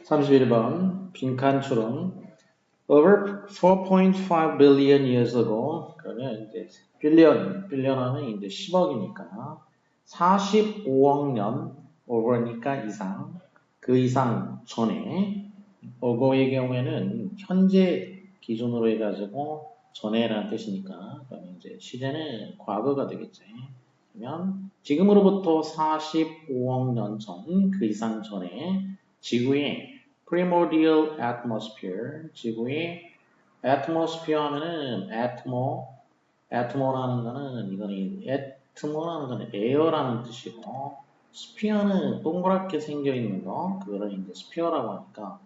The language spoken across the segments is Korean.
31번 빈칸추론 Over 4.5 billion years ago 그러면 이제 빌리언 하면 이제 10억이니까 45억 년 over니까 이상 그 이상 전에 어거의 경우에는 현재 기준으로 해가지고 전에라는 뜻이니까 그러면 이제 시제는 과거가 되겠지. 그러면 지금으로부터 45억 년 전 그 이상 전에 지구의 primordial atmosphere 지구의 atmosphere 하면은 atmo라는 거는 이거는 atmo라는 거는 air라는 뜻이고 sphere는 동그랗게 생겨 있는 거 그거를 이제 sphere라고 하니까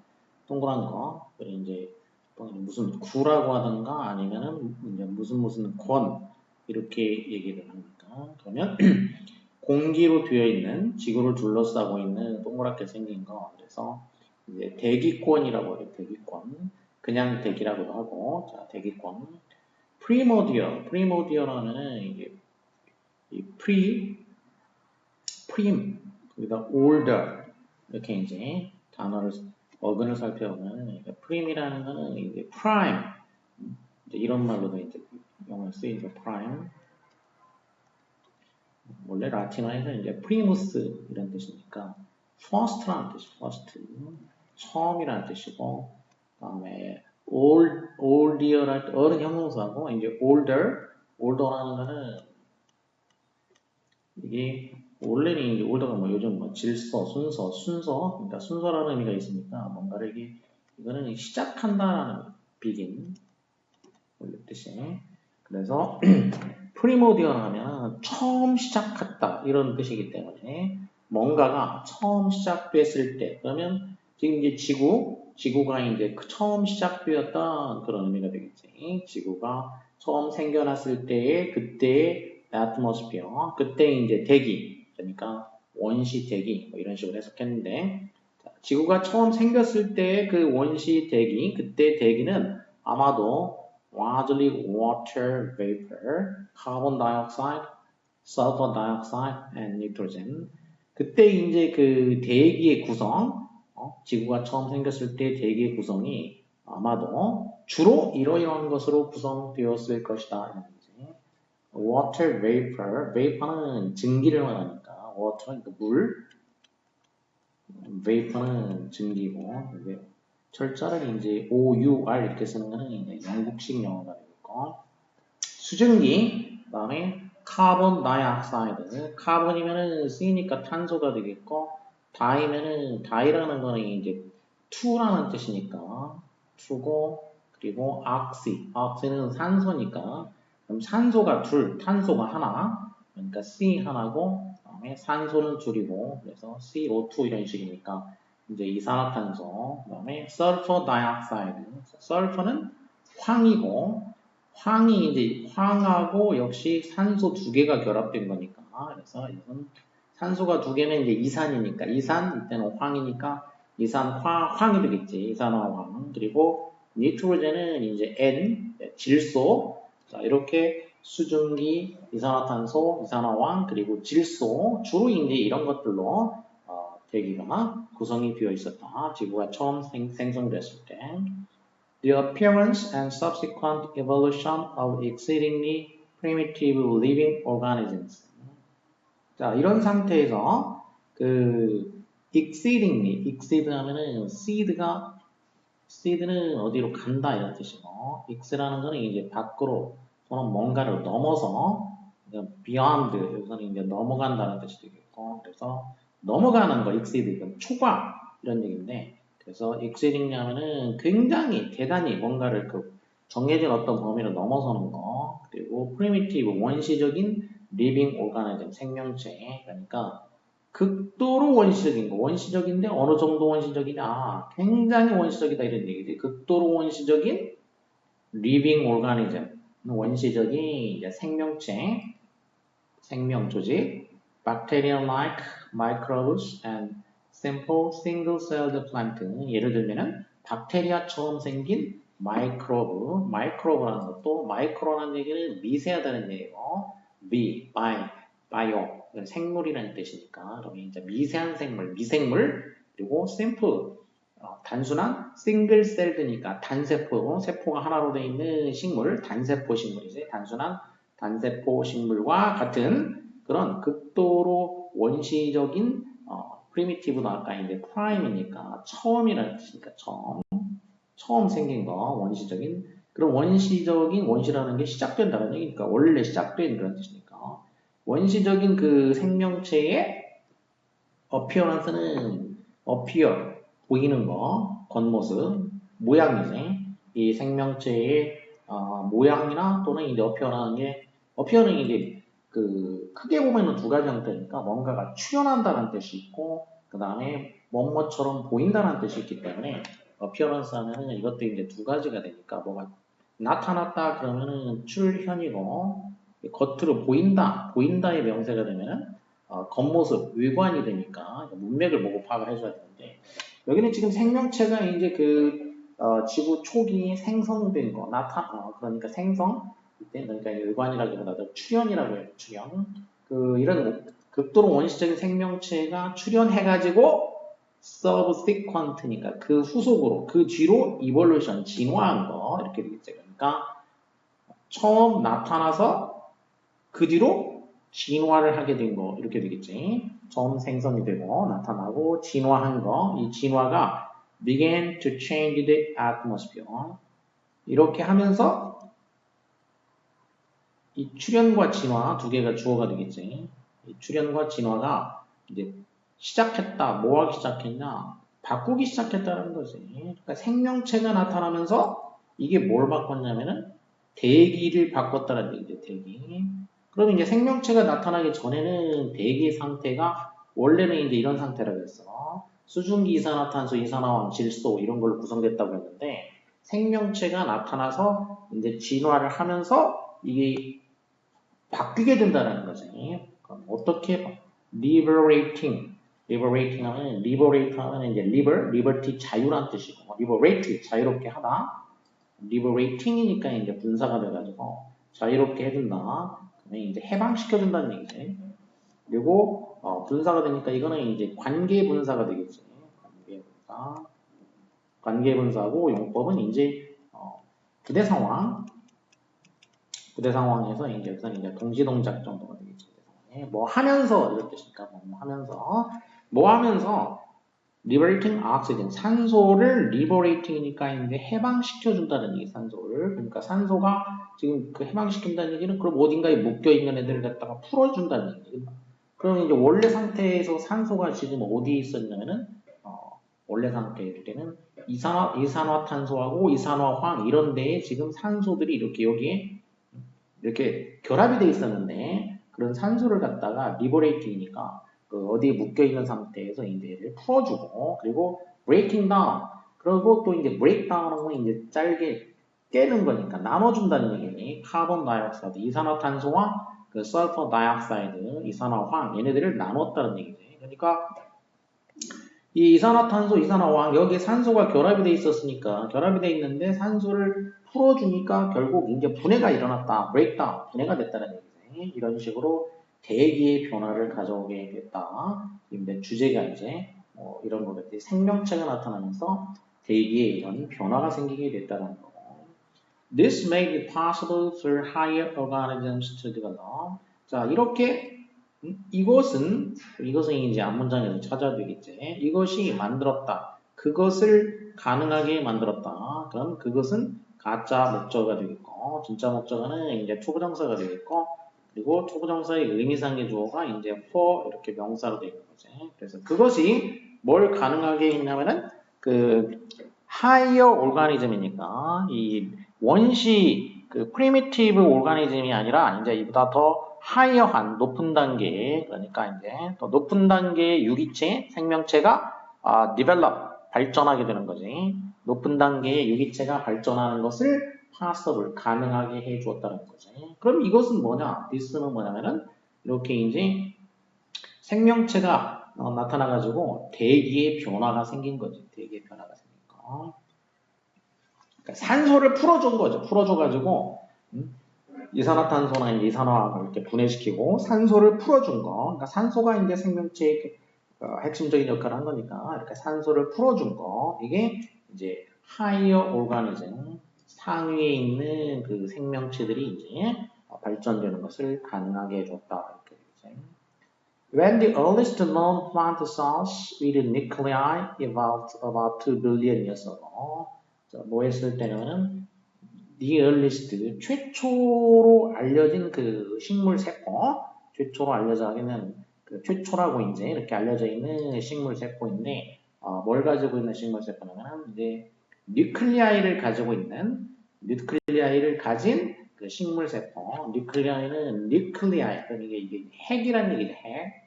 동그란 거 그걸 이제 무슨 구라고 하던가 아니면은 이제 무슨 권 이렇게 얘기를 하니까 그러면 공기로 되어 있는 지구를 둘러싸고 있는 동그랗게 생긴 거 그래서 이제 대기권이라고 해요. 대기권 그냥 대기라고도 하고 자 대기권 프리모디얼 하면은 이게 이 프림 거기다 older 이렇게 이제 단어를 어근을 살펴보면 프림이라는 거는 이제 prime 이제 이런 말로도 이제 영어에 쓰이죠. prime 원래 라틴어에서 이제 primus 이런 뜻이니까 first라는 뜻이 first 처음이라는 뜻이고 그다음에 older 할 때 어른 형용사하고 이제 older라는 거는 이게 원래는 이제 올더가 뭐 요즘 뭐 질서, 순서 그러니까 순서라는 의미가 있으니까 뭔가를 이거는 시작한다라는 begin 원래 뜻이 그래서 프리모디얼 하면 처음 시작했다 이런 뜻이기 때문에 뭔가가 처음 시작됐을 때 그러면 지금 이제 지구가 이제 처음 시작되었던 그런 의미가 되겠지. 지구가 처음 생겨났을 때의 그때의 atmosphere 그때 이제 대기 그러니까 원시 대기 뭐 이런 식으로 해석했는데 지구가 처음 생겼을 때의 그 원시 대기 그때 대기는 아마도 largely water vapor, carbon dioxide, sulfur dioxide, and nitrogen. 그때 이제 그 대기의 구성, 지구가 처음 생겼을 때 대기의 구성이 아마도 주로 이러이러한 것으로 구성되었을 것이다. water vapor, vapor는 증기를 말하니까 water는 그 물, vapor는 증기고 철자를 이제 OUR 이렇게 쓰는 거는 이제 영국식 영어가 되겠고 수증기 그다음에 카본 다이옥사이드 카본이면은 쓰이니까 탄소가 되겠고 다이라는 거는 이제 투라는 뜻이니까 투고 그리고 옥시는 산소니까 그럼 산소가 둘 탄소가 하나 그러니까 C 하나고 그다음에 산소는 둘이고 그래서 CO2 이런 식이니까 이제 이산화탄소 그다음에 sulfur dioxide sulfur는 황이고 황이 이제 황하고 역시 산소 두 개가 결합된 거니까 그래서 이건 산소가 두 개는 이제 이산이니까 이산 이때는 황이니까 황이 되겠지 이산화황 그리고 니트로젠은 이제 N 질소 자 이렇게 수증기 이산화탄소 이산화황 그리고 질소 주로 이제 이런 것들로 대기가 구성이 되어 있었다 지구가 처음 생성됐을 때 The appearance and subsequent evolution of exceedingly primitive living organisms. 자, 이런 상태에서 exceed 하면은 seed는 어디로 간다 이런 뜻이고, ex라는 거는 이제 밖으로 또는 뭔가를 넘어서 beyond 여기서는 이제 넘어간다는 뜻이 되겠고, 그래서 넘어가는 거 exceed 초과 이런 얘기인데. 그래서 exceeding 하면은 굉장히 대단히 뭔가를 정해진 어떤 범위를 넘어서는 거 그리고 primitive 원시적인 living organism 생명체 그러니까 극도로 원시적인 거 원시적인데 어느 정도 원시적이냐 굉장히 원시적이다 이런 얘기지 극도로 원시적인 living organism 원시적인 이제 생명체 생명 조직 bacterium-like microbes and simple single-celled plant 예를 들면은 박테리아처럼 생긴 마이크로브라는 것도 마이크로라는 얘기는 미세하다는 얘기고 바이오 생물이라는 뜻이니까 그러면 이제 미세한 생물 미생물 그리고 simple 단순한 싱글 셀드니까 단세포, 세포가 하나로 되어 있는 식물, 단세포 식물이지. 단순한 단세포 식물과 같은 그런 극도로 원시적인 프리미티브도 아까 이제 프라임이니까 처음이라는 뜻이니까 처음 생긴 거 원시적인 그런 원시적인 원시라는 게 시작된다는 얘기니까 원래 시작된 그런 뜻이니까 원시적인 그 생명체의 appearance는 appear 보이는 거 겉모습 모양이지 이 생명체의 모양이나 또는 이제 appear는 이제 그 크게 보면은 두 가지 형태니까 뭔가가 출현한다는 뜻이 있고 그 다음에 뭐뭐처럼 보인다는 뜻이 있기 때문에 appearance 하면은 이것도 이제 두 가지가 되니까 뭐가 나타났다 그러면은 출현이고 겉으로 보인다의 명사가 되면은 겉모습, 외관이 되니까 문맥을 보고 파악을 해줘야 되는데 여기는 지금 생명체가 이제 지구 초기에 생성된 거 그러니까 생성 그러니까 외관이라기보다도 출현이라고 해요. 출현 이런 극도로 원시적인 생명체가 출현해가지고 subsequent니까 그 후속으로 그 뒤로 evolution 진화한 거 이렇게 되겠죠. 그러니까 처음 나타나서 그 뒤로 진화를 하게 된 거 이렇게 되겠지. 처음 생성이 되고 나타나고 진화한 거 이 진화가 began to change the atmosphere 이렇게 하면서 이 출현과 진화 두 개가 주어가 되겠지. 이 출현과 진화가 이제 시작했다. 뭐 하기 시작했냐? 바꾸기 시작했다는 거지. 그러니까 생명체가 나타나면서 이게 뭘 바꿨냐면은 대기를 바꿨다는 얘기죠. 대기. 그러면 이제 생명체가 나타나기 전에는 대기 상태가 원래는 이제 이런 상태라고 했어. 수증기, 이산화탄소, 이산화황, 질소 이런 걸로 구성됐다고 했는데 생명체가 나타나서 이제 진화를 하면서 이게 바뀌게 된다는 거지. 그럼 어떻게 liberating 하면 이제 liberty 자유란 뜻이고 liberate 자유롭게 하다 liberating이니까 이제 분사가 돼가지고 자유롭게 해준다. 그러면 이제 해방시켜준다는 얘기지. 그리고 분사가 되니까 이거는 이제 관계 분사가 되겠지. 관계 분사고 용법은 이제 부대 상황에서 이제 우선 이제 동시 동작 정도가 되겠죠. 뭐 하면서 이런 뜻이니까 뭐 하면서 liberating oxygen 산소를 liberating이니까 이제 해방시켜 준다는 얘기 산소를 그러니까 산소가 지금 그 해방시킨다는 얘기는 그럼 어딘가에 묶여 있는 애들을 갖다가 풀어준다는 얘기. 그럼 이제 원래 상태에서 산소가 지금 어디에 있었냐면은 원래 상태일 때는 이산화탄소하고 이산화황 이런 데에 지금 산소들이 이렇게 여기에 이렇게 결합이 돼 있었는데 그런 산소를 갖다가 리버레이팅이니까 어디에 묶여 있는 상태에서 이제 얘를 풀어주고 그리고 breaking down 그리고 또 이제 break down은 이제 짧게 깨는 거니까 나눠준다는 얘기니 카본 다이옥사이드 이산화탄소와 그 설퍼 다이옥사이드 이산화황 얘네들을 나눴다는 얘기지. 그러니까 이 이산화탄소, 이산화황 여기에 산소가 결합이 돼 있었으니까 결합이 돼 있는데 산소를 풀어주니까 결국 이제 분해가 일어났다. 브레이크다운, 분해가 됐다는 얘기지. 이런 식으로 대기의 변화를 가져오게 됐다. 근데 주제가 이제 이런 거겠지. 생명체가 나타나면서 대기에 이런 변화가 생기게 됐다는 거고. This made it possible for higher organisms to develop. 자, 이렇게 이것은 이제 앞문장에서 찾아야 되겠지. 이것이 만들었다. 그것을 가능하게 만들었다. 그럼 그것은 가짜 목적어가 되겠고 진짜 목적어는 이제 초부정사가 되겠고 그리고 초부정사의 의미상의 주어가 이제 for 이렇게 명사로 되는 거지. 그래서 그것이 뭘 가능하게 했냐면은 그 higher organism이니까 이 원시 그 primitive organism이 아니라 이제 이보다 더 하이어한 높은 단계 그러니까 이제 더 높은 단계의 유기체 생명체가 develop 발전하게 되는 거지. 높은 단계의 유기체가 발전하는 것을 possible 가능하게 해 주었다는 거지. 그럼 이것은 뭐냐? this는 뭐냐면은 이렇게 이제 생명체가 나타나 가지고 대기의 변화가 생긴 거지. 대기의 변화가 생긴 거. 그러니까 산소를 풀어준 거죠. 풀어줘 가지고 이산화탄소나 이산화를 이렇게 분해시키고 산소를 풀어준 거. 그러니까 산소가 이제 생명체의 핵심적인 역할을 한 거니까 이렇게 산소를 풀어준 거 이게 이제 higher organism 상위에 있는 그 생명체들이 이제 발전되는 것을 가능하게 해줬다 이렇게 되죠. When the earliest known plant cells with nuclei evolved about 2 billion years ago, 뭐 했을 때는 the earliest 최초로 알려진 그 식물 세포, 최초로 알려져 있는 그 최초라고 이제 이렇게 알려져 있는 식물 세포인데 뭘 가지고 있는 식물 세포냐면 이제 뉴클리아이를 가지고 있는 뉴클리아이를 가진 그 식물 세포. 뉴클리아이는 뉴클리아이 그러니까 이게 핵이라는 얘기죠. 핵.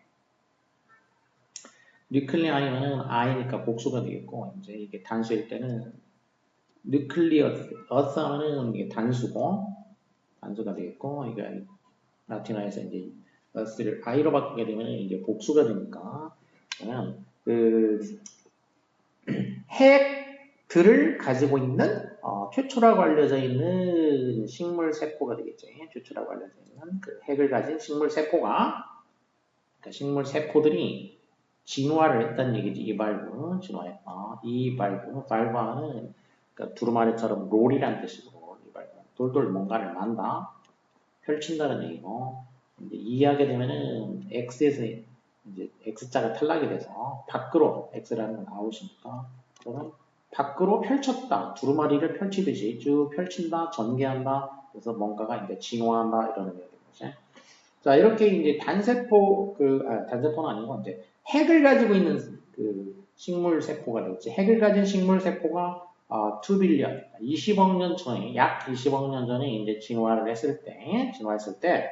뉴클리아이는 I니까 복수가 되겠고 이제 이게 단수일 때는 뉴클리어스 하면은 이게 단수고 단수가 되겠고 이게 라틴어에서 이제 S를 I로 바꾸게 되면 이제 복수가 되니까 그러면 그 핵들을 가지고 있는 최초라고 알려져 있는 식물 세포가 되겠죠. 최초라고 알려져 있는 그 핵을 가진 식물 세포가 그러니까 식물 세포들이 진화를 했다는 얘기지. 이 발브 진화했다. 이 발브 발바는 그러니까 두루마리처럼 롤이라는 뜻이고 이 발브 돌돌 뭔가를 만다 펼친다는 얘기고 이제 이해하게 되면은 X에서 이제 X자가 탈락이 돼서 밖으로 X라는 건 아웃이니까 그러면 밖으로 펼쳤다. 두루마리를 펼치듯이 쭉 펼친다, 전개한다. 그래서 뭔가가 이제 진화한다 이런 의미가 되는 거죠. 자 이렇게 이제 단세포 단세포는 아니고 이제 핵을 가지고 있는 그 식물 세포가 되겠지. 핵을 가진 식물 세포가 2빌리언 20억 년 전에 약 20억 년 전에 이제 진화했을 때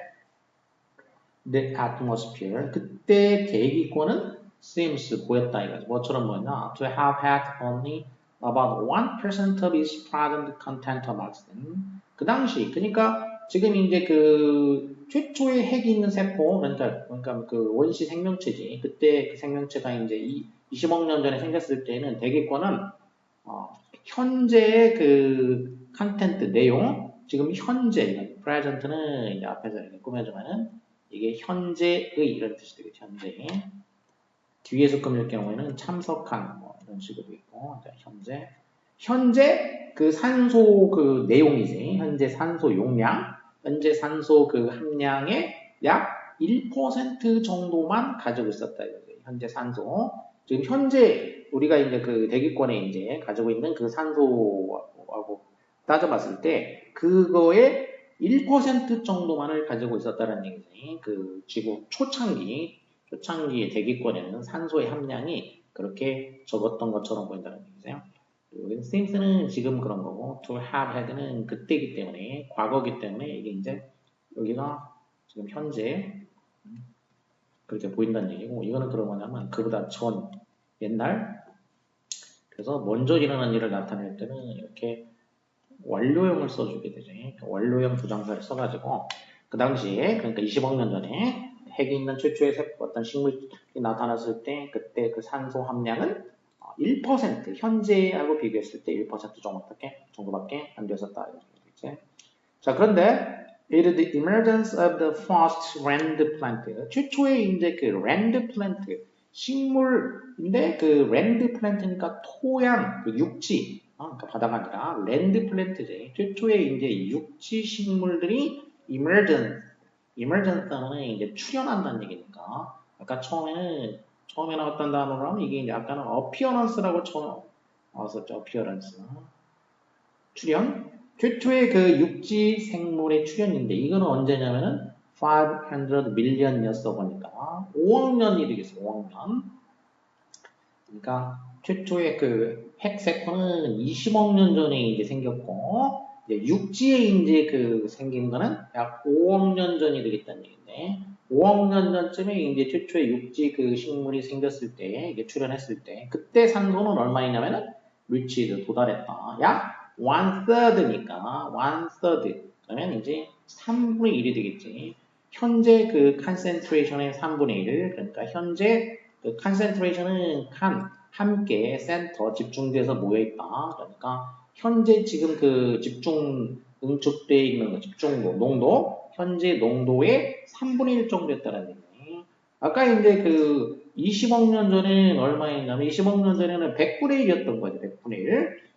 the atmosphere 그때 대기권은 seems 보였다 이거죠. 뭐처럼 보였나? To have had only about 1% of its present content of oxygen. 그 당시 그러니까 지금 이제 그 최초의 핵이 있는 세포 그러니까 그 원시 생명체지. 그때 그 생명체가 이제 20억 년 전에 생겼을 때는 대기권은 현재의 그 컨텐트 내용 지금 현재 present는 이제 앞에서 이렇게 꾸며주면은 이게 현재의 이런 뜻이 되겠죠. 뒤에서 꾸밀 경우에는 참석한 뭐 이런 식으로 있고 현재 그 산소 그 내용이지. 현재 산소 용량, 현재 산소 그 함량의 약 1% 정도만 가지고 있었다 이거죠. 현재 산소. 지금 현재 우리가 이제 그 대기권에 이제 가지고 있는 그 산소하고 따져봤을 때 그거의 1% 정도만을 가지고 있었다는 얘기지. 그 지구 초창기의 대기권에는 산소의 함량이 그렇게 적었던 것처럼 보인다는 얘기죠. since는 지금 그런 거고 to have had는 그때이기 때문에 과거기 때문에 이게 이제 여기가 지금 현재 그렇게 보인다는 얘기고 이거는 그런 거냐면 그보다 전 옛날 그래서 먼저 일어난 일을 나타낼 때는 이렇게 완료형을 써주게 되죠. 완료형 부정사를 써가지고 그 당시에 그러니까 20억 년 전에 핵이 있는 최초의 어떤 식물이 나타났을 때 그때 그 산소 함량은 1% 현재하고 비교했을 때 1% 정도밖에 안 되었었다. 자 그런데 the emergence of the first land plant 최초의 이제 그 land plant 식물인데 그 land plant니까 토양 그 육지 그러니까 바다가 아니라 land plant지 최초의 이제 육지 식물들이 emergence는 이제 출현한다는 얘기니까 아까 처음에 나왔던 단어로 하면 이게 이제 아까는 appearance라고 처음 나왔었죠. appearance 출현 최초의 그 육지 생물의 출현인데 이거는 언제냐면은 500 million years ago니까 5억 년이 되겠어요. 5억 년. 그러니까 최초의 그 핵세포는 20억 년 전에 이제 생겼고 이제 육지에 이제 그 생긴 거는 약 5억 년 전이 되겠다는 얘기인데 5억 년 전쯤에 이제 최초의 육지 그 식물이 생겼을 때 이게 출현했을 때 그때 산소는 얼마이냐면은 reached 도달했다. 약 1/3니까 1/3 그러면 이제 3분의 1이 되겠지. 현재 그 concentration의 3분의 1 그러니까 현재 그 concentration은 함께 센터 집중돼서 모여있다. 그러니까 현재 지금 그 집중 응축되어 있는 거 집중도 농도 현재 농도의 3분의 1 정도였다는 얘기. 아까 이제 그 20억 년 전에는 얼마였냐면 20억 년 전에는 100분의 1이었던 거죠. 100분의 1.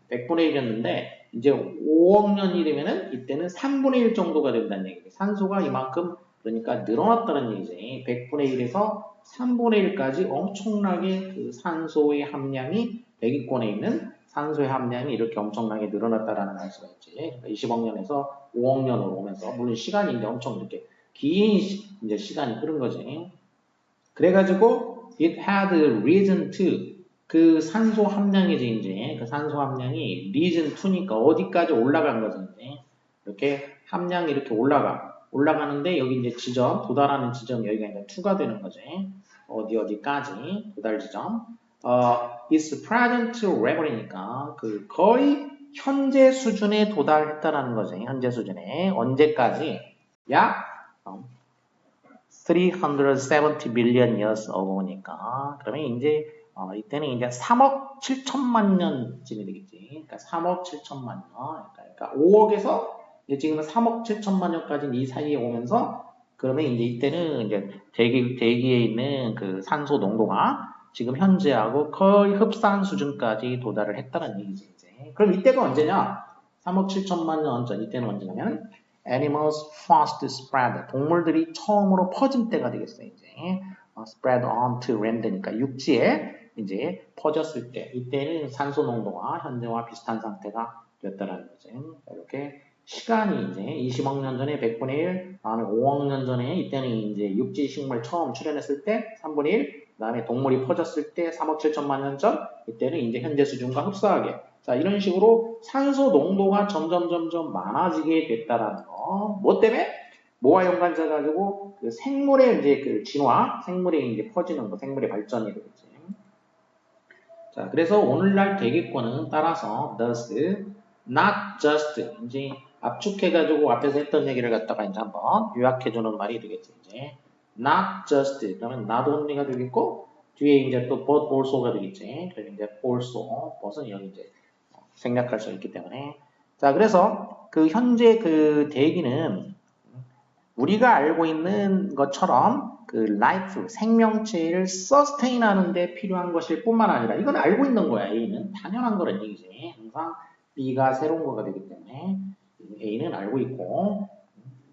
100분의 1이었는데 이제 5억 년이 되면은 이때는 3분의 1 정도가 된다는 얘기죠. 산소가 이만큼 그러니까 늘어났다는 얘기지. 100분의 1에서 3분의 1까지 엄청나게 그 산소의 함량이 대기권에 있는 산소의 함량이 이렇게 엄청나게 늘어났다라는 알 수가 있지. 그러니까 20억 년에서 5억 년으로 오면서 물론 시간이 이제 엄청 이렇게 긴 이제 시간이 흐른 거지. 그래가지고 it had risen to 그 산소 함량이지 이제 그 산소 함량이 risen to니까 어디까지 올라간 거지 이제 이렇게 함량이 이렇게 올라가는데 여기 이제 지점 도달하는 지점 여기가 이제 2가 되는 거지 어디까지 도달 지점 is present level이니까 그 거의 현재 수준에 도달했다라는 거지 현재 수준에 언제까지 약 370 billion years ago니까 그러면 이제 이때는 이제 3억 7천만 년쯤이 되겠지. 그러니까 3억 7천만 년. 그러니까 5억에서 이제 지금은 3억 7천만 년까지 이 사이에 오면서 그러면 이제 이때는 이제 대기에 있는 그 산소 농도가 지금 현재하고 거의 흡사한 수준까지 도달을 했다는 얘기지. 이제. 그럼 이때가 언제냐? 3억 7천만 년 전. 이때는 언제냐면 animals first spread. 동물들이 처음으로 퍼진 때가 되겠어요. 이제 spread onto land니까 육지에 이제 퍼졌을 때 이때는 산소 농도가 현재와 비슷한 상태가 됐다라는 거죠. 이렇게 시간이 이제 20억 년 전에 100분의 1, 다음에 5억 년 전에 이때는 이제 육지 식물 처음 출현했을 때 3분의 1, 그다음에 동물이 퍼졌을 때 3억 7천만 년 전, 이때는 이제 현재 수준과 흡사하게 자, 이런 식으로 산소 농도가 점점 많아지게 됐다라는 거. 뭐 때문에? 뭐와 연관돼 가지고 그 생물의 이제 그 진화, 생물의 이제 퍼지는 거, 생물의 발전이 되겠지. 자, 그래서 오늘날 대기권은 따라서 thus not just 이제 압축해 가지고 앞에서 했던 얘기를 갖다가 이제 한번 요약해 주는 말이 되겠지. 이제 not just 그러면 not only가 되겠고 뒤에 이제 또 but also가 되겠지. 그래서 이제 also, but은 여기 이제 생략할 수 있기 때문에. 자, 그래서 그 현재 그 대기는 우리가 알고 있는 것처럼 그 life, 생명체를 sustain 하는데 필요한 것일 뿐만 아니라 이건 알고 있는 거야, A는. 당연한 거란 얘기지. 항상 B가 새로운 거가 되기 때문에 A는 알고 있고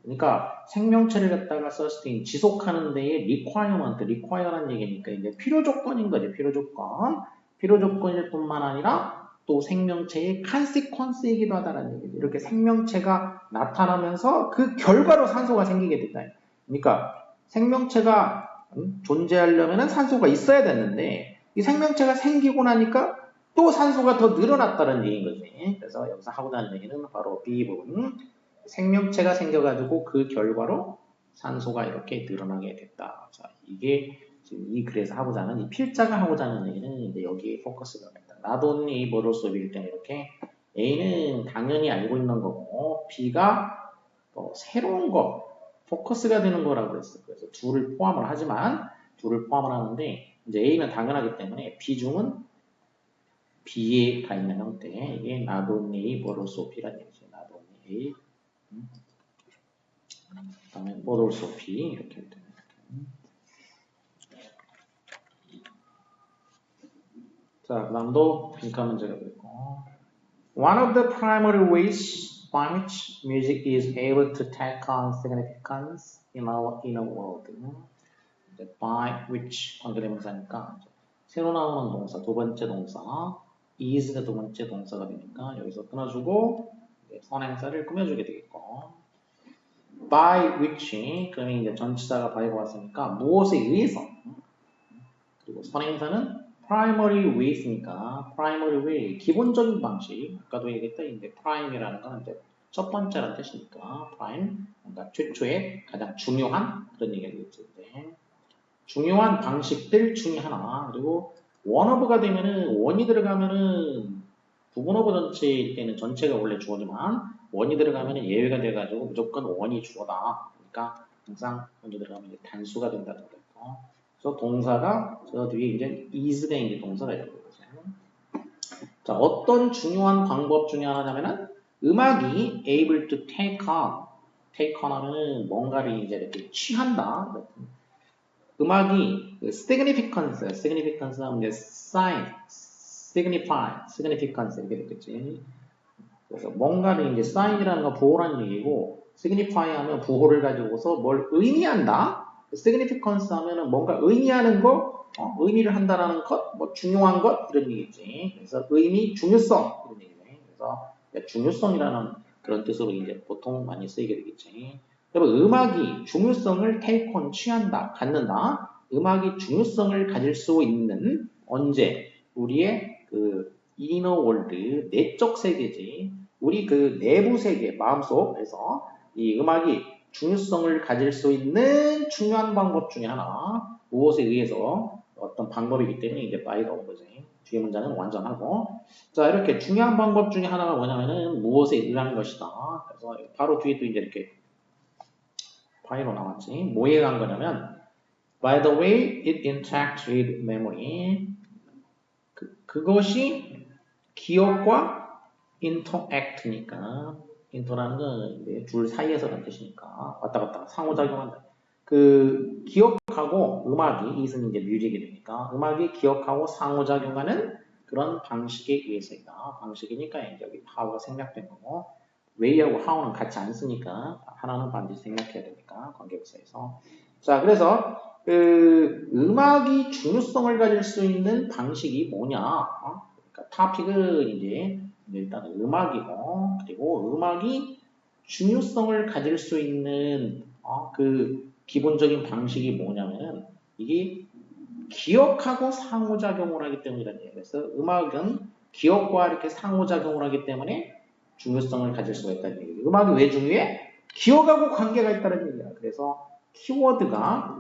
그러니까 생명체를 갖다가 sustain, 지속하는 데에 require라는 얘기니까 이제 필요 조건인 거지, 필요 조건. 필요 조건일 뿐만 아니라 또 생명체의 consequence이기도 하다는 얘기죠. 이렇게 생명체가 나타나면서 그 결과로 산소가 생기게 된다. 그러니까 생명체가 존재하려면 산소가 있어야 되는데 이 생명체가 생기고 나니까 또 산소가 더 늘어났다는 얘기인 거지. 그래서 여기서 하고자 하는 얘기는 바로 B 부분. 생명체가 생겨가지고 그 결과로 산소가 이렇게 늘어나게 됐다. 자, 이게 지금 이 글에서 하고자 하는, 이 필자가 하고자 하는 얘기는 이제 여기에 포커스가 됩니다. not only but also 일 때는 이렇게 A는 당연히 알고 있는 거고 B가 뭐 새로운 거, 포커스가 되는 거라고 그랬어요. 그래서 둘을 포함을 하는데 이제 A는 당연하기 때문에 B중은 B에 가 있는 형태. 이게 not only but also B라는 얘기죠. not only A 그다음에 but also B 이렇게 됩니다. 자, 그 다음도 빈칸 문제가 있고 One of the primary ways by which music is able to take on significance in our inner world. by which 관계대명사니까 새로 나오는 동사, 두 번째 동사 is가 두 번째 동사가 되니까 여기서 끊어주고 선행사를 꾸며주게 되겠고 by which 그러면 이제 전치사가 by가 왔으니까 무엇에 의해서 그리고 선행사는 primary way니까 primary way 기본적인 방식 아까도 얘기했던 이제 prime이라는 건 이제 첫 번째라는 뜻이니까 prime 그러니까 최초의 가장 중요한 그런 얘기가 되겠죠. 중요한 방식들 중에 하나 그리고 one of가 되면은 원이 들어가면은 부분 오브 전체일 때는 전체가 원래 주어지만 원이 들어가면은 예외가 돼가지고 무조건 원이 주어다. 그러니까 항상 먼저 들어가면 이제 단수가 된다는 거죠. 그래서 동사가 저 뒤에 이제 is가 이제 동사가 되는 거죠. 자, 어떤 중요한 방법 중에 하나냐면은 음악이 able to take on 하면은 뭔가를 이제 이렇게 취한다. 음악이 significance 하면 이제 sign, significance 이렇게 됐겠지. 그래서 뭔가를 이제 sign이라는 건 부호라는 얘기고, signify 하면 부호를 가지고서 뭘 의미한다. significance 하면은 뭔가 의미하는 거, 의미를 한다라는 것, 뭐 중요한 것 이런 얘기지. 그래서 의미, 중요성 이런 얘기네. 그래서 중요성이라는 그런 뜻으로 이제 보통 많이 쓰이게 되겠지. 그리고 음악이 중요성을 take on 취한다, 갖는다. 음악이 중요성을 가질 수 있는 언제 우리의 그 inner world 내적 세계지. 우리 그 내부 세계 마음속에서 이 음악이 중요성을 가질 수 있는 중요한 방법 중에 하나. 무엇에 의해서 어떤 방법이기 때문에 이제 by가 온 거지. 뒤에 문장은 완전하고. 자, 이렇게 중요한 방법 중에 하나가 뭐냐면은 무엇에 의한 것이다. 그래서 바로 뒤에 또 이제 이렇게 by로 나왔지. 뭐에 의한 거냐면 by the way it interacts with memory. 그것이 기억과 interact니까 inter라는 건 둘 사이에서라는 뜻이니까 왔다 갔다 상호작용한다. 그 기억하고 음악이 이것은 이제 뮤직이 되니까 음악이 기억하고 상호작용하는 그런 방식에 의해서이다. 방식이니까 이제 여기 how가 생략된 거고 way하고 how는 같이 안 쓰니까 하나는 반드시 생략해야 되니까 관계부사에서. 자, 그래서 그 음악이 중요성을 가질 수 있는 방식이 뭐냐? 그러니까 토픽은 이제 일단 음악이고 그리고 음악이 중요성을 가질 수 있는 그 기본적인 방식이 뭐냐면 이게 기억하고 상호작용을 하기 때문이라는 얘기예요. 그래서 음악은 기억과 이렇게 상호작용을 하기 때문에 중요성을 가질 수가 있다는 얘기예요. 음악이 왜 중요해? 기억하고 관계가 있다는 얘기야. 그래서 키워드가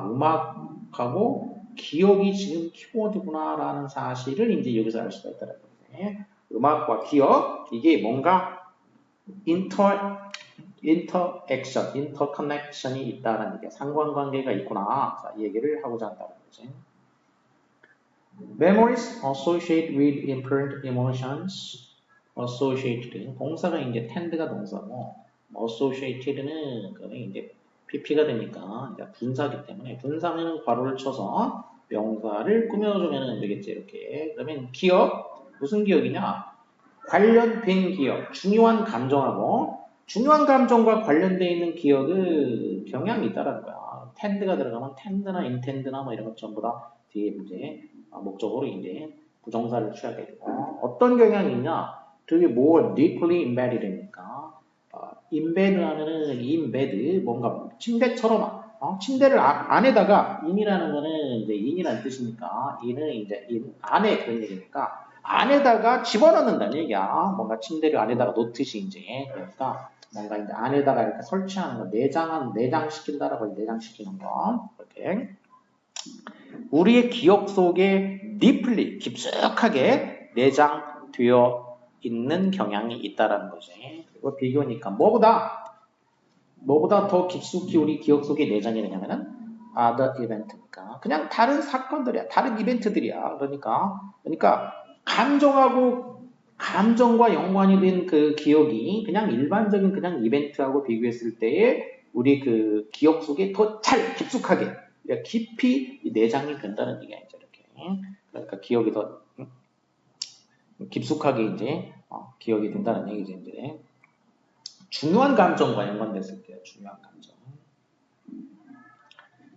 음악하고 기억이 지금 키워드구나라는 사실을 이제 여기서 알 수가 있다는 거예요. 음악과 기억 이게 뭔가 인터커넥션이 있다는 얘기야. 상관관계가 있구나. 자, 이 얘기를 하고자 한다는 거지. Memories associated with imprint emotions. associated 동사가 이제 tend가 동사고 associated는 그거는 이제 PP가 되니까 이제 분사기 때문에 분사면 괄호를 쳐서 명사를 꾸며주면 되겠지 이렇게. 그러면 기억 무슨 기억이냐? 관련된 기억 중요한 감정하고 중요한 감정과 관련되어 있는 기억은 경향이 있다라는 거야. tend가 들어가면 tend나 intend나 뭐 이런 것 전부 다 뒤에 이제 목적으로 이제 부정사를 취하게 되고 어떤 경향이 있냐? 되게 more deeply embedded니까 embed 하면은 embed 뭔가 침대처럼 침대를 안에다가 in이라는 거는 이제 in이라는 뜻이니까 in은 이제 in 안에 그런 얘기니까 안에다가 집어넣는다는 얘기야. 뭔가 침대를 안에다가 놓듯이 이제 그러니까 뭔가 이제 안에다가 이렇게 설치하는 거 내장시킨다라고 내장시키는 거 이렇게 우리의 기억 속에 deeply 깊숙하게 내장되어 있는 경향이 있다라는 거지. 그리고 비교니까 뭐보다 더 깊숙이 우리 기억 속에 내장이 되냐면은 other event니까 그냥 다른 사건들이야, 다른 이벤트들이야. 그러니까 감정과 연관이 된 그 기억이 그냥 일반적인 그냥 이벤트하고 비교했을 때에 우리 그 기억 속에 더 잘 깊숙하게 깊이 내장이 된다는 얘기야 이제 이렇게. 그러니까 기억이 더 깊숙하게 이제 기억이 된다는 얘기죠 이제. 중요한 감정과 연관됐을 때요. 중요한 감정.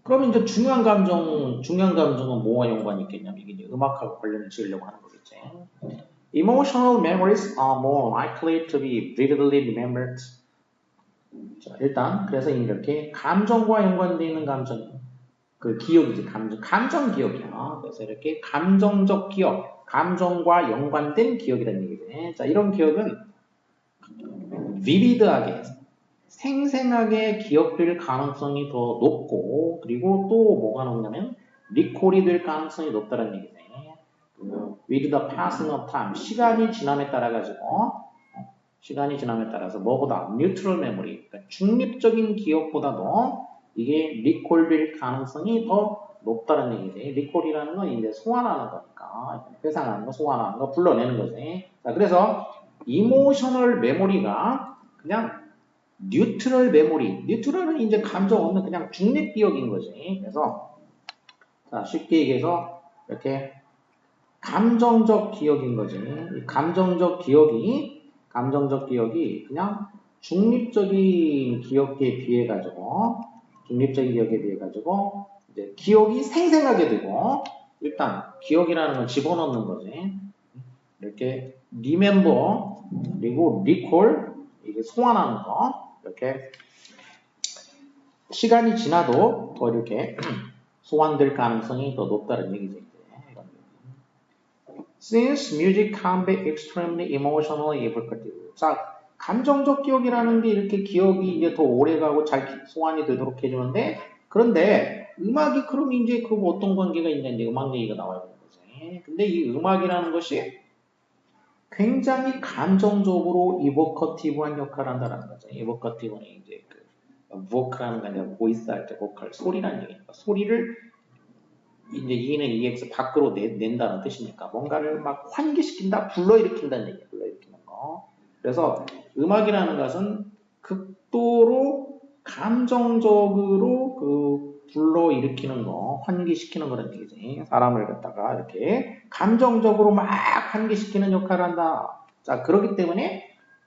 그럼 이제 중요한 감정은 뭐와 연관이 있겠냐면 이게 이제 음악하고 관련을 지으려고 하는 거겠지. Emotional memories are more likely to be vividly remembered. 자, 일단 그래서 이렇게 감정과 연관되어 있는 감정, 그 기억이지 감정 기억이야. 그래서 이렇게 감정적 기억, 감정과 연관된 기억이라는 얘기네. 자, 이런 기억은 vivid하게 생생하게 기억될 가능성이 더 높고 그리고 또 뭐가 높냐면 리콜이 될 가능성이 높다는 얘기네. with the passing of time 시간이 지남에 따라서 뭐보다 neutral memory 그러니까 중립적인 기억보다도 이게 리콜될 가능성이 더 높다는 얘기지. 리콜이라는 건 이제 소환하는 거니까 회상하는 거, 소환하는 거, 불러내는 거지. 자, 그래서 이모셔널 메모리가 그냥 뉴트럴 메모리. 뉴트럴은 이제 감정 없는 그냥 중립 기억인 거지. 그래서 자, 쉽게 얘기해서 이렇게 감정적 기억인 거지. 이 감정적 기억이 그냥 중립적인 기억에 비해 가지고 이제 기억이 생생하게 되고 일단 기억이라는 건 집어넣는 거지. 이렇게 remember 그리고 recall 이게 소환하는 거 이렇게 시간이 지나도 더 이렇게 소환될 가능성이 더 높다는 얘기죠. Since music can be extremely emotionally evocative. 자, 감정적 기억이라는 게 이렇게 기억이 이제 더 오래가고 잘 소환이 되도록 해주는데, 그런데 음악이 그럼 이제 그 어떤 관계가 있는데 음악 얘기가 나와야 되는 거지. 근데 이 음악이라는 것이 굉장히 감정적으로 이보커티브한 역할을 한다는 거죠. 이보커티브는 이제 그 보컬하는 게 아니라 보이스 할 때 보컬 소리라는 얘기니까 소리를 이제 E는 EX 밖으로 낸다는 뜻이니까 뭔가를 막 환기시킨다, 불러일으킨다는 얘기예요. 불러일으키는 거. 그래서 음악이라는 것은 극도로 감정적으로 그 불러일으키는 거, 환기시키는 그런 얘기지. 사람을 갖다가 이렇게 감정적으로 막 환기시키는 역할을 한다. 자, 그렇기 때문에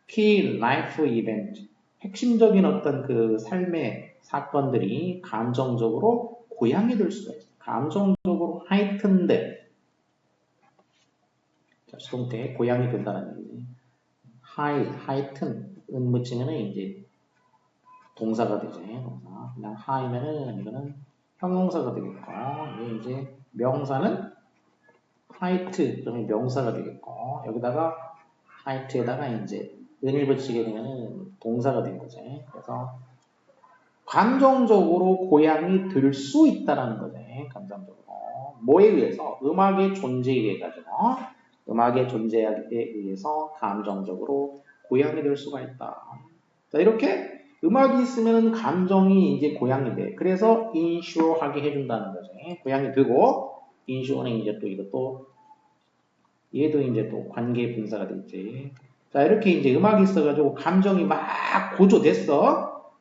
key life event, 핵심적인 어떤 그 삶의 사건들이 감정적으로 고양이 될 수가 있어요. 감정적으로 하이튼데 수동태 고양이 된다는 얘기지. 하이튼 은묻히면은 이제 동사가 되지. 동사. 그냥 하이면은 이거는 형용사가 되겠고 이게 이제 명사는 하이트 그러면 명사가 되겠고 여기다가 하이트에다가 이제 은을 붙이게 되면은 동사가 된 거지. 그래서 감정적으로 고양이 될 수 있다라는 거지. 감정적으로. 뭐에 의해서? 음악의 존재에 의해 가지고 음악의 존재에 의해서 감정적으로 고양이 될 수가 있다. 자, 이렇게 음악이 있으면 감정이 이제 고양이 돼. 그래서 인슈어 하게 해준다는 거지. 고양이 되고 인슈어는 이제 또 이것도 얘도 이제 또 관계 분사가 되지. 자, 이렇게 이제 음악이 있어가지고 감정이 막 고조됐어.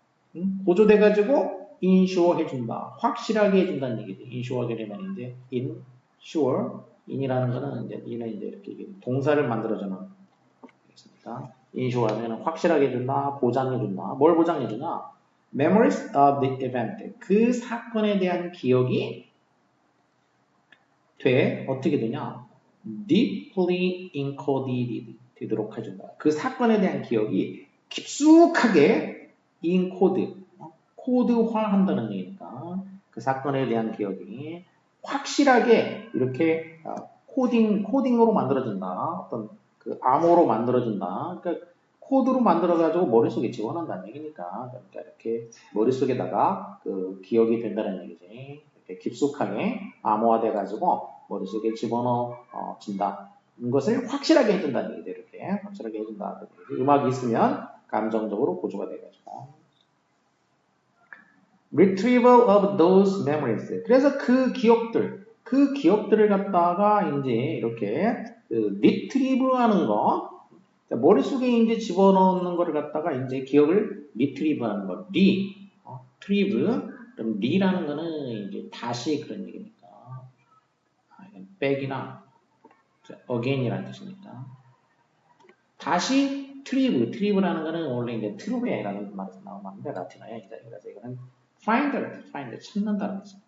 고조돼가지고 인슈어 해준다. 확실하게 해준다는 얘기지. 인슈어 하게 되면 이제 insure, in이라는 거는 이제 이는 이제 이렇게 동사를 만들어주는 거겠습니다. 인슈어 하면 확실하게 해준다, 보장해준다. 뭘 보장해주냐? Memories of the event. 그 사건에 대한 기억이 어떻게 되냐? Deeply encoded 되도록 해준다. 그 사건에 대한 기억이 깊숙하게 인코드, 코드화 한다는 얘기니까 그 사건에 대한 기억이 확실하게 이렇게 코딩으로 만들어진다. 어떤 그 암호로 만들어진다. 그러니까 코드로 만들어가지고 머릿속에 집어넣는다는 얘기니까 그러니까 이렇게 머릿속에다가 그 기억이 된다는 얘기지. 이렇게 깊숙하게 암호화돼가지고 머릿속에 집어넣어진다. 이것을 확실하게 해준다는 얘기죠. 이렇게 확실하게 해준다. 음악이 있으면 감정적으로 고조가 돼가지고 retrieval of those memories. 그래서 그 기억들을 갖다가 이제 이렇게 그 retrieve하는 거, 머릿속에 이제 집어넣는 거를 갖다가 이제 기억을 retrieve하는 거, retrieve. 그럼 re라는 거는 이제 다시 그런 얘기니까 back이나 again이라는 뜻이니까 다시 트리브라는 거는 원래 이제 트루베라는 말에서 나온 말인데 라틴어에 그래서 이거는 find 찾는다는 뜻이에요.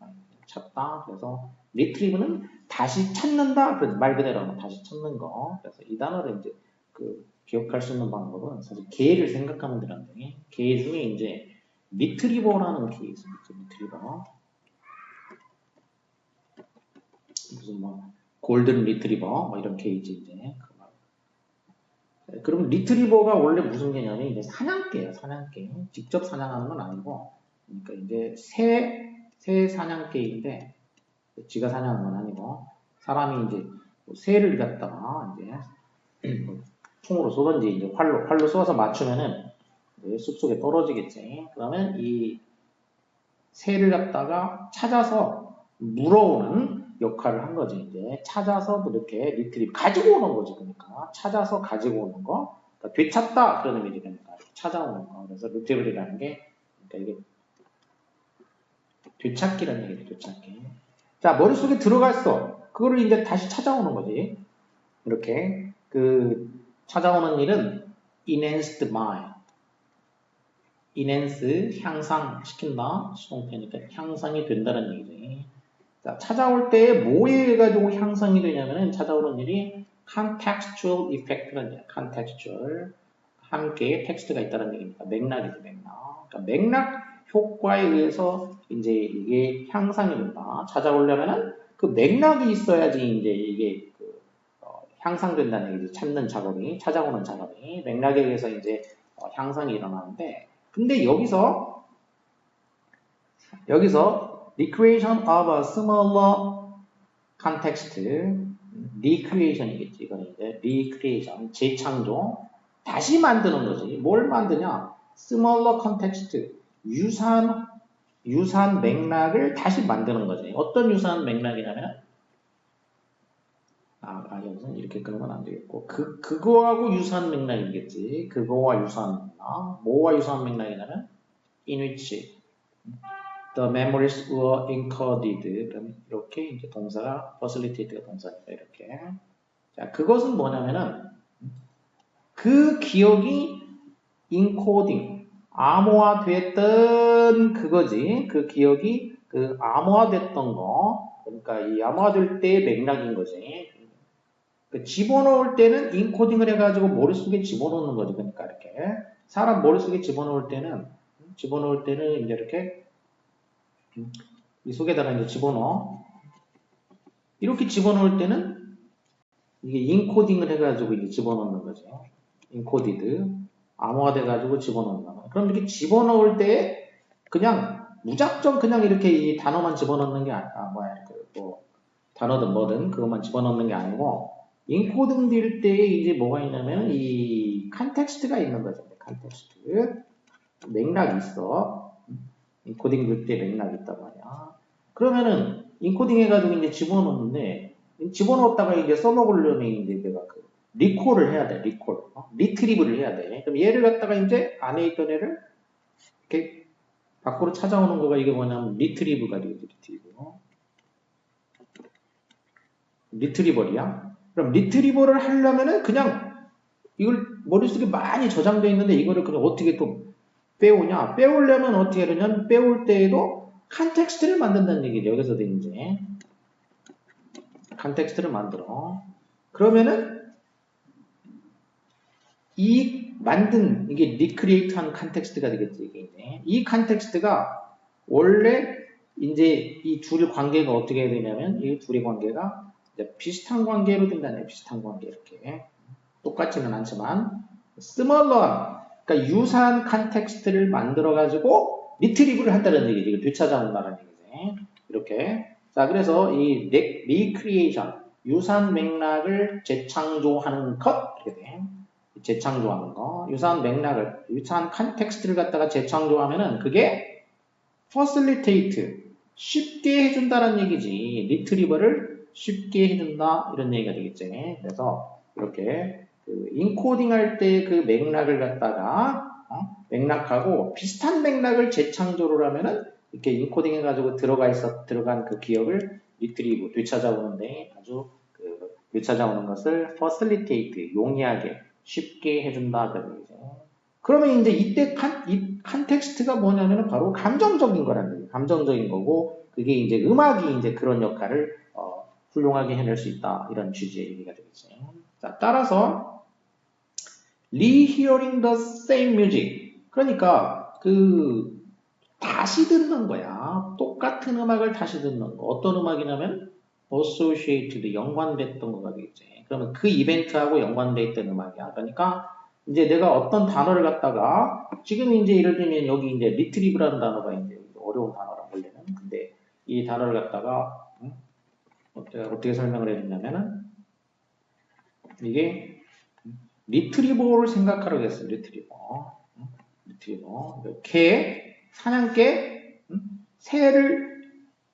찾다. 그래서 retrieve는 다시 찾는다. 그래서 말 그대로 다시 찾는 거. 그래서 이 단어를 이제 그 기억할 수 있는 방법은 사실 개를 생각하면 되는데 개 중에 이제 리트리버라는 개 있어요. 리트리버. 무슨 뭐 골든 리트리버 뭐 이런 케이지 이제 그럼 리트리버가 원래 무슨 개냐면 이제 사냥개예요. 사냥개. 직접 사냥하는 건 아니고 그러니까 이제 새 사냥개인데 지가 사냥하는 건 아니고 사람이 이제 새를 갖다가 이제 총으로 쏘든지 이제 활로 쏘아서 맞추면은 숲속에 떨어지겠지. 그러면 이 새를 갖다가 찾아서 물어오는 역할을 한 거지. 이제 찾아서 이렇게 리트리브 가지고 오는 거지. 그러니까 찾아서 가지고 오는 거. 그러니까 되찾다 그런 의미지. 그러니까 찾아오는 거. 그래서 retrieval이라는 게 그러니까 이게 되찾기라는 얘기죠. 되찾기. 자, 머릿속에 들어갔어. 그거를 이제 다시 찾아오는 거지. 이렇게 그 찾아오는 일은 enhanced mind. enhance 향상시킨다. 수동태니까 향상이 된다는 얘기지. 자, 찾아올 때 뭐에 의해가지고 향상이 되냐면은 찾아오는 일이 contextual effect라는 얘기야. contextual. 함께 텍스트가 있다는 얘기입니다. 맥락이지, 맥락. 그러니까 맥락 효과에 의해서 이제 이게 향상이 된다. 찾아오려면은 그 맥락이 있어야지 이제 이게 향상된다는 얘기지. 찾는 작업이, 찾아오는 작업이 맥락에 의해서 이제 향상이 일어나는데, 근데 여기서 recreation of a similar context, recreation이겠지. 이거는 이제 recreation, 재창조, 다시 만드는 거지. 뭘 만드냐? similar context, 유사한 맥락을 다시 만드는 거지. 어떤 유사한 맥락이냐면, 여기서는 이렇게 끊으면 안 되겠고, 그거하고 유사한 맥락이겠지. 그거와 유사한 맥락. 뭐와 유사한 맥락이냐면, in which the memories were encoded. 그럼 이렇게 이제 동사가, facilitate가 동사니까 이렇게. 자, 그것은 뭐냐면은, 그 기억이 encoding, 암호화됐던 그거지. 그 기억이 그 암호화됐던 거. 그러니까 이 암호화될 때의 맥락인 거지. 집어넣을 때는 인코딩을 해가지고 머릿속에 집어넣는 거지. 그러니까 이렇게. 사람 머릿속에 집어넣을 때는 이제 이렇게 이 속에다가 이제 집어넣어. 이렇게 집어넣을 때는 이게 인코딩을 해가지고 이제 집어넣는 거죠. 인코디드. 암호화돼가지고 집어넣는 거. 그럼 이렇게 집어넣을 때 그냥 무작정 그냥 이렇게 이 단어만 집어넣는 게 뭐 단어든 뭐든 그것만 집어넣는 게 아니고 인코딩 될 때 이제 뭐가 있냐면 이 컨텍스트가 있는 거죠. 컨텍스트. 맥락이 있어. 인코딩 될 때 맥락이 있단 말이야. 그러면은 인코딩 해가지고 이제 집어넣는데 집어넣었다가 이제 써먹으려면 이제 내가 리콜을 해야 돼. 리트리브를 해야 돼. 그럼 얘를 갖다가 이제 안에 있던 애를 이렇게 밖으로 찾아오는 거가 이게 뭐냐면 리트리브가 되겠지. 리트리버리야. 그럼 리트리버를 하려면은 그냥 이걸 머릿속에 많이 저장되어 있는데 이거를 그냥 어떻게 또 빼오냐? 빼오려면 어떻게 하냐면 빼올 때에도 컨텍스트를 만든다는 얘기죠. 여기서도 이제 컨텍스트를 만들어. 그러면은 이게 리크리에이트한 컨텍스트가 되겠지. 이게 이제. 이 컨텍스트가 원래 이제 이 둘의 관계가 어떻게 해야 되냐면 이 둘의 관계가 이제 비슷한 관계로 된다네. 비슷한 관계 이렇게. 똑같지는 않지만 similar, 그러니까 유사한 컨텍스트를 만들어 가지고 리트리브를 한다는 얘기지. 이걸 되찾아온다는 얘기지. 이렇게. 자, 그래서 이 recreation, 유사한 맥락을 재창조하는 것 이렇게 돼. 재창조하는 거. 유사한 맥락을, 유사한 컨텍스트를 갖다가 재창조하면은 그게 facilitate, 쉽게 해준다는 얘기지. 리트리버를 쉽게 해준다 이런 얘기가 되겠지. 그래서 이렇게 인코딩 할 때 그 맥락을 갖다가 맥락하고 비슷한 맥락을 재창조를 하면은 이렇게 인코딩 해가지고 들어간 그 기억을 리트리브, 되찾아오는데 아주 되찾아오는 것을 facilitate, 용이하게 쉽게 해준다 그런 얘기죠. 그러면 이제 이때 이 컨텍스트가 뭐냐면은 바로 감정적인 거라는 거예요. 감정적인 거고 그게 이제 음악이 이제 그런 역할을 훌륭하게 해낼 수 있다 이런 취지의 얘기가 되겠죠. 자, 따라서 rehearing the same music, 그러니까 다시 듣는 거야. 똑같은 음악을 다시 듣는 거. 어떤 음악이냐면 associated, 연관됐던 거가 되겠지. 그러면 그 이벤트하고 연관돼 있던 음악이야. 그러니까 이제 내가 어떤 단어를 갖다가 지금 이제 예를 들면 여기 이제 retrieve라는 단어가 이제 어려운 단어란 원래는. 근데 이 단어를 갖다가 어떻게 설명을 해줬냐면은 이게 리트리버를 생각하라고 했어요. 리트리버. 사냥개, 새를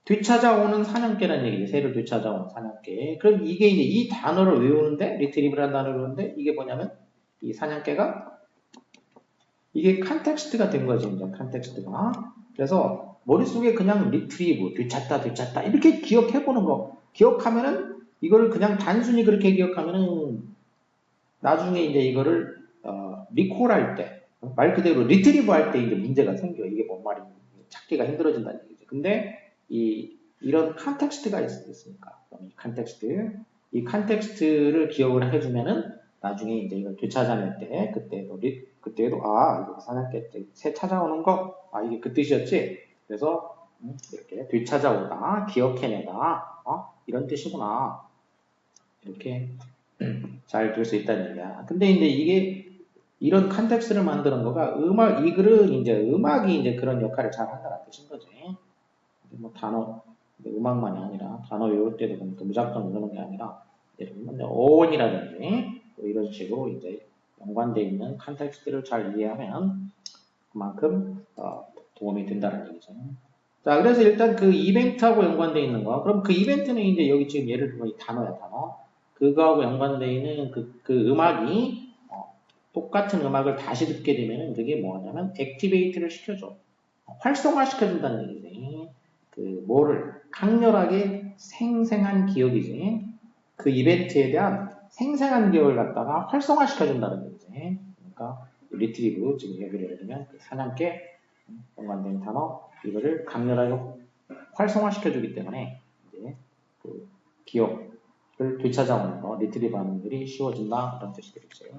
되찾아오는 사냥개라는 얘기죠. 새를 되찾아오는 사냥개. 그럼 이게 이제 이 단어를 외우는데, 리트리브라는 단어를 외우는데, 이게 뭐냐면, 이 사냥개가 이게 컨텍스트가 된 거죠. 이제 컨텍스트가. 그래서 머릿속에 그냥 리트리브, 되찾다 이렇게 기억해보는 거. 기억하면은 이거를 그냥 단순히 그렇게 기억하면은 나중에 이제 이거를 리콜할 때, 말 그대로 리트리브 할 때 이제 문제가 생겨. 이게 뭔 말인지 찾기가 힘들어진다는 얘기죠. 근데 이런 컨텍스트가 있으니까, 이 컨텍스트를 기억을 해주면은 나중에 이제 이걸 되찾아낼 때 그때도 이거 사냥개 때 새 찾아오는 거 이게 그 뜻이었지. 그래서 이렇게 되찾아오다, 기억해내다, 이런 뜻이구나. 이렇게 잘 될 수 있다는 얘기야. 근데 이제 이게 이런 컨텍스트를 만드는 거가 이 글은 이제 음악이 이제 그런 역할을 잘 한다는 뜻인 거지. 뭐 단어, 음악만이 아니라 단어 외울 때도 보니까 무작정 외우는 게 아니라 예를 들면 어원이라든지 뭐 이런 식으로 이제 연관되어 있는 컨텍스트를 잘 이해하면 그만큼 도움이 된다는 얘기죠. 자, 그래서 일단 그 이벤트하고 연관되어 있는 거. 그럼 그 이벤트는 이제 여기 지금 예를 들면 이 단어야, 단어. 그거하고 연관되어 있는 그 음악이 똑같은 음악을 다시 듣게 되면은 그게 뭐냐면 액티베이트를 시켜줘. 활성화 시켜준다는 얘기지. 뭐를 강렬하게 생생한 기억이지. 그 이벤트에 대한 생생한 기억을 갖다가 활성화 시켜준다는 얘기지. 그러니까 리트리브 지금 얘기를 해주면 사냥개 연관된 단어 이거를 강렬하게 활성화시켜주기 때문에 이제 그 기억을 되찾아오는 거 리트리브 하는 일이 쉬워진다 그런 뜻이 되겠어요.